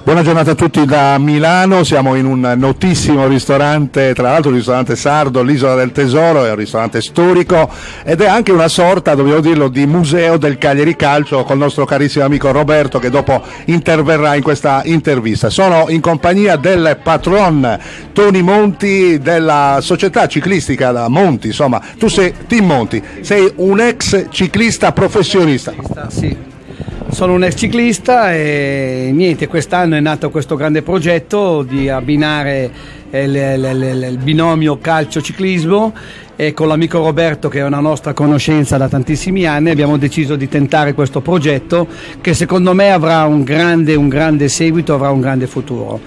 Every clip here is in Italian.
Buona giornata a tutti da Milano, siamo in un notissimo ristorante, tra l'altro un ristorante sardo, l'Isola del Tesoro, è un ristorante storico ed è anche una sorta, dobbiamo dirlo, di museo del Cagliari Calcio col nostro carissimo amico Roberto che dopo interverrà in questa intervista. Sono in compagnia del patron Tony Monti della società ciclistica da Monti, insomma, tu sei Team Monti, sei un ex ciclista professionista. Sì. Sono un ex ciclista e niente, quest'anno è nato questo grande progetto di abbinare il binomio calcio-ciclismo e con l'amico Roberto, che è una nostra conoscenza da tantissimi anni, abbiamo deciso di tentare questo progetto che secondo me avrà un grande seguito, avrà un grande futuro.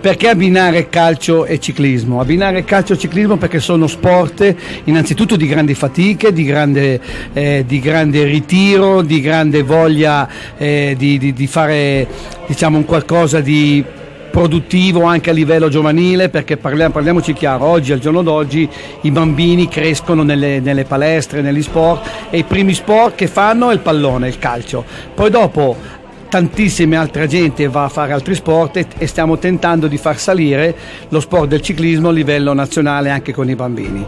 Perché abbinare calcio e ciclismo? Abbinare calcio e ciclismo perché sono sport innanzitutto di grandi fatiche, di grande ritiro, di grande voglia di fare, diciamo, un qualcosa di produttivo anche a livello giovanile, perché parliamoci chiaro, oggi al giorno d'oggi i bambini crescono nelle palestre, negli sport, e i primi sport che fanno è il pallone, il calcio, poi dopo tantissime altre gente va a fare altri sport e stiamo tentando di far salire lo sport del ciclismo a livello nazionale anche con i bambini.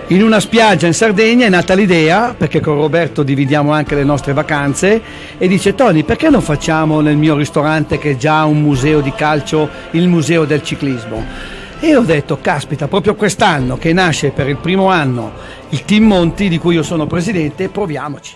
In una spiaggia in Sardegna è nata l'idea, perché con Roberto dividiamo anche le nostre vacanze, e dice: Tony, perché non facciamo nel mio ristorante, che è già un museo di calcio, il museo del ciclismo? E ho detto: caspita, proprio quest'anno che nasce per il primo anno il Team Monti, di cui io sono presidente, proviamoci.